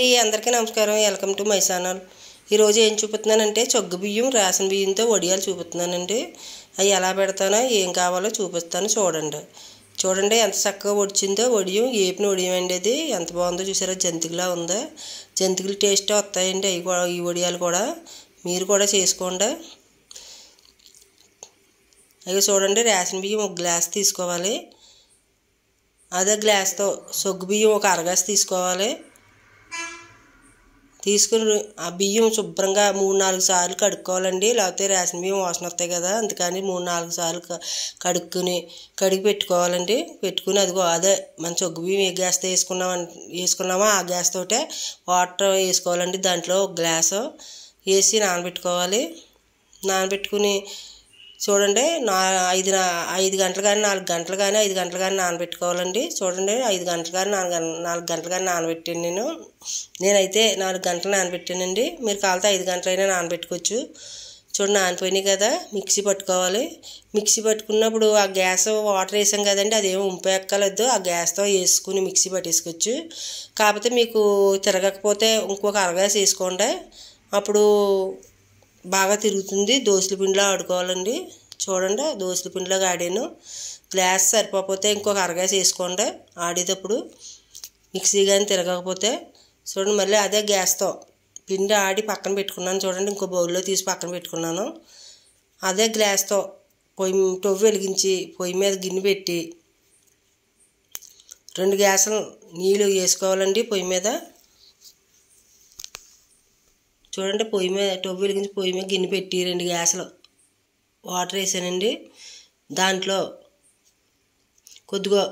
అందరికీ నమస్కారం. Welcome to my channel. ఈరోజు ఏం చూపిస్తున్నానంటే చొగ్గు బియ్యం రేషన్ బియ్యంతో వడియాలు చూపిస్తున్నానండి. అవి ఎలా పెడతానో ఏం కావాలో చూపిస్తాను. చూడండి ఎంత చక్కగా వచ్చిందో వడియం. ఏపిన వడియం అండి. అది ఎంత బాగుందో చూసారా, జంతికలా ఉందో. జంతికలు టేస్ట్ వస్తాయండి అవి కూడా. ఈ వడియాలు కూడా మీరు కూడా చేసుకోండి. అవి చూడండి, రేషన్ బియ్యం ఒక గ్లాస్ తీసుకోవాలి. అదే గ్లాస్తో సొగ్గు బియ్యం ఒక అరగ్లాస్ తీసుకోవాలి. తీసుకుని ఆ బియ్యం శుభ్రంగా 3-4 సార్లు కడుక్కోవాలండి. లేకపోతే రేషన్ బియ్యం వాసన వస్తాయి కదా, అందుకని 3-4 సార్లు కడిగి పెట్టుకోవాలండి. పెట్టుకుని అదే మన చొగ్గు బియ్యం ఏ గ్యాస్తో వేసుకున్నామో ఆ గ్యాస్ తోటే వాటర్ వేసుకోవాలండి. దాంట్లో ఒక గ్లాసు వేసి నానబెట్టుకోవాలి. నానబెట్టుకుని చూడండి 5 గంటలు కానీ 4 గంటలు కానీ 5 గంటలు కానీ నానబెట్టుకోవాలండి. చూడండి 5 గంటలు కానీ 4 గంటలు కానీ నానబెట్టాను నేనైతే 4 గంటలు నానబెట్టానండి. మీరు కావాలంటే 5 గంటలైనా నానబెట్టుకోవచ్చు. చూడండి నానిపోయినాయి కదా, మిక్సీ పట్టుకోవాలి. మిక్సీ పట్టుకున్నప్పుడు ఆ గ్యాస్ వాటర్ వేసాం కదండి, అదేమో ఉంపెక్కలేదు. ఆ గ్యాస్తో వేసుకుని మిక్సీ పట్టేసుకోవచ్చు. కాకపోతే మీకు తిరగకపోతే ఇంకొక అరగ్లాస్ వేసుకోండి, అప్పుడు బాగా తిరుగుతుంది. దోశల పిండిలో ఆడుకోవాలండి. చూడండి దోశల పిండిలోకి ఆడాను. గ్లాస్ సరిపోతే ఇంకొక అరగ్లాస్ వేసుకోండి ఆడేటప్పుడు, మిక్సీ కానీ తిరగకపోతే. చూడండి మళ్ళీ అదే గ్యాస్తో పిండి ఆడి పక్కన పెట్టుకున్నాను. చూడండి ఇంకో బౌల్లో తీసి పక్కన పెట్టుకున్నాను. అదే గ్లాస్తో స్టవ్ వెలిగించి పొయ్యి మీద గిన్నె పెట్టి 2 గ్లాసులు నీళ్ళు వేసుకోవాలండి పొయ్యి మీద. చూడండి స్టవ్ వెలిగించి పొయ్యి మీద గిన్నె పెట్టి 2 గ్లాసులు వాటర్ వేసానండి. దాంట్లో కొద్దిగా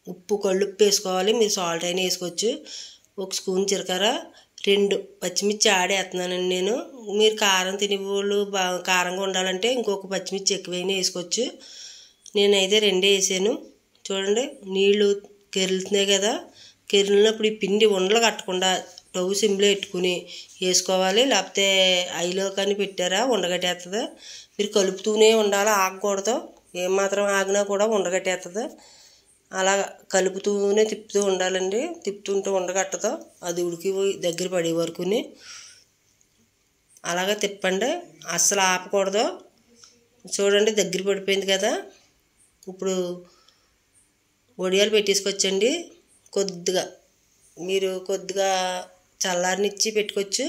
ఉప్పు, కళ్ళుప్పు వేసుకోవాలి. మీరు సాల్ట్ అయినా వేసుకోవచ్చు. 1 స్పూన్ జీలకర్ర, 2 పచ్చిమిర్చి ఆడేస్తున్నానండి నేను. మీరు కారం తినేవాళ్ళు బాగా కారంగా ఉండాలంటే ఇంకొక పచ్చిమిర్చి ఎక్కువైనా వేసుకోవచ్చు. నేనైతే 2 వేసాను. చూడండి నీళ్ళు కెరులుతున్నాయి కదా, కెరిలినప్పుడు ఈ పిండి ఉండలు కట్టకుండా స్టవ్ సిమ్లో పెట్టుకుని వేసుకోవాలి. లేకపోతే ఐలో కానీ పెట్టారా ఉండగట్టేస్తుంది. మీరు కలుపుతూనే ఉండాలి, ఆగకూడదు. ఏమాత్రం ఆగినా కూడా ఉండగట్టేస్తుంది. అలా కలుపుతూనే తిప్పుతూ ఉండాలండి. తిప్పుతుంటూ ఉండగట్టదు, అది ఉడికి దగ్గర పడే వరకుని అలాగే తిప్పండి, అస్సలు ఆపకూడదు. చూడండి దగ్గర పడిపోయింది కదా. ఇప్పుడు వడియాలు పెట్టేసుకొచ్చండి. మీరు కొద్దిగా చల్లారనిచ్చి పెట్టుకోవచ్చు.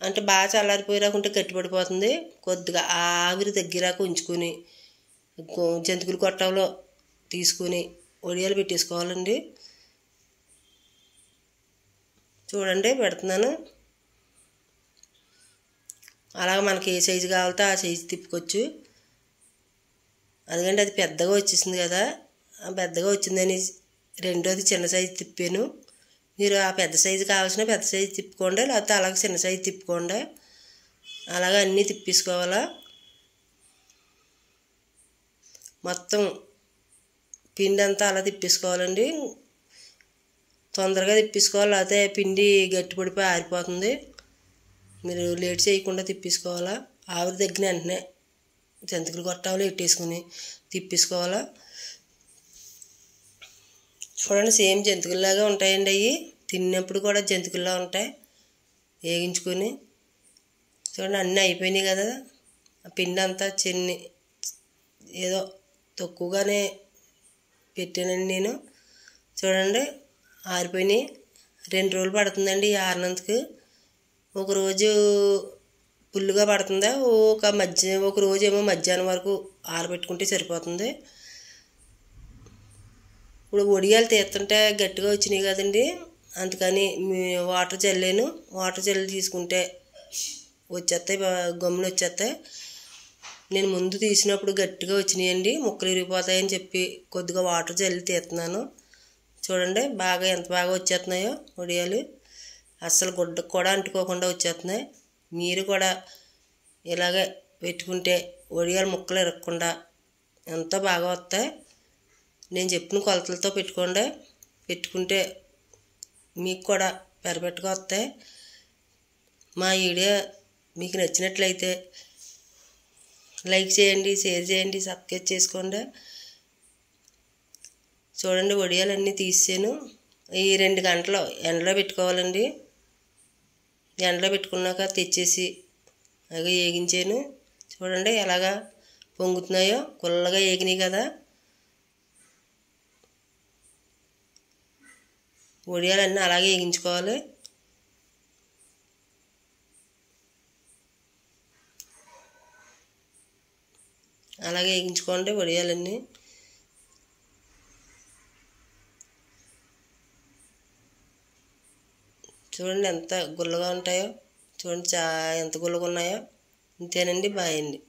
అంటే బాగా చల్లారిపోయేలాకుంటే గట్టి పడిపోతుంది. కొద్దిగా ఆవిరి దగ్గరకు ఉంచుకొని జంతికల కొట్టంలో తీసుకుని వడియాలు పెట్టేసుకోవాలండి. చూడండి పెడుతున్నాను. అలాగ మనకి ఏ సైజు కావాలితే ఆ సైజు తిప్పుకోవచ్చు. అందుకంటే అది పెద్దగా వచ్చేసింది కదా, పెద్దగా వచ్చిందని రెండోది చిన్న సైజు తిప్పాను. మీరు ఆ పెద్ద సైజు కావాల్సిన పెద్ద సైజు తిప్పుకోండి, లేకపోతే అలాగే చిన్న సైజు తిప్పుకోండి. అలాగే అన్నీ తిప్పేసుకోవాలా. మొత్తం పిండి అంతా అలా తిప్పేసుకోవాలండి. తొందరగా తిప్పేసుకోవాలి, లేకపోతే పిండి గట్టి పడిపోయి ఆరిపోతుంది. మీరు లేట్ చేయకుండా తిప్పేసుకోవాలా. ఆవిరి దగ్గర వెంటనే జంతికలు కొట్టాలి పెట్టేసుకుని తిప్పేసుకోవాలా. చూడండి సేమ్ జంతికల్లాగా ఉంటాయండి అవి. తిన్నప్పుడు కూడా జంతికల్లా ఉంటాయి వేగించుకొని. చూడండి అన్నీ అయిపోయినాయి కదా. ఆ పిండి అంతా ఏదో తక్కువగానే పెట్టానండి నేను. చూడండి ఆరిపోయినాయి. 2 రోజులు పడుతుందండి ఆరినందుకు. ఒకరోజు ఫుల్గా పడుతుందా, ఒక రోజు ఏమో మధ్యాహ్నం వరకు ఆరబెట్టుకుంటే సరిపోతుంది. ఇప్పుడు వడియాలు తీస్తుంటే గట్టిగా వచ్చినాయి కదండి, అందుకని వాటర్ చల్లాను. వాటర్ చల్లి తీసుకుంటే వచ్చేస్తాయి, గమ్ములు వచ్చేస్తాయి. నేను ముందు తీసినప్పుడు గట్టిగా వచ్చినాయండి, ముక్కలు ఇరిగిపోతాయని చెప్పి కొద్దిగా వాటర్ చల్లి తీస్తున్నాను. చూడండి బాగా ఎంత బాగా వచ్చేస్తున్నాయో వడియాలు. అస్సలు గుడ్డకు కూడా అంటుకోకుండా వచ్చేస్తున్నాయి. మీరు కూడా ఇలాగే పెట్టుకుంటే వడియాలు ముక్కలు ఇరగకుండా ఎంతో బాగా వస్తాయి. నేను చెప్పిన కొలతలతో పెట్టుకుంటే మీకు కూడా పెర్ఫెక్ట్గా వస్తాయి. మా వీడియో మీకు నచ్చినట్లయితే లైక్ చేయండి, షేర్ చేయండి, సబ్స్క్రైబ్ చేసుకోండి. చూడండి వడియాలన్నీ తీసాను. ఈ 2 గంటలు ఎండలో పెట్టుకోవాలండి. ఎండలో పెట్టుకున్నాక తెచ్చేసి అలాగే వేగించాను. చూడండి ఎలాగా పొంగుతున్నాయో, గుల్లగా వేగినాయి కదా. వడియాలన్నీ అలాగే వేగించుకోవాలి. అలాగే వేగించుకోండి వడియాలన్నీ. చూడండి ఎంత గుల్లగా ఉంటాయో, చూడండి ఎంత గుల్లగా ఉన్నాయో. అంతేనండి, బాయ్ అండి.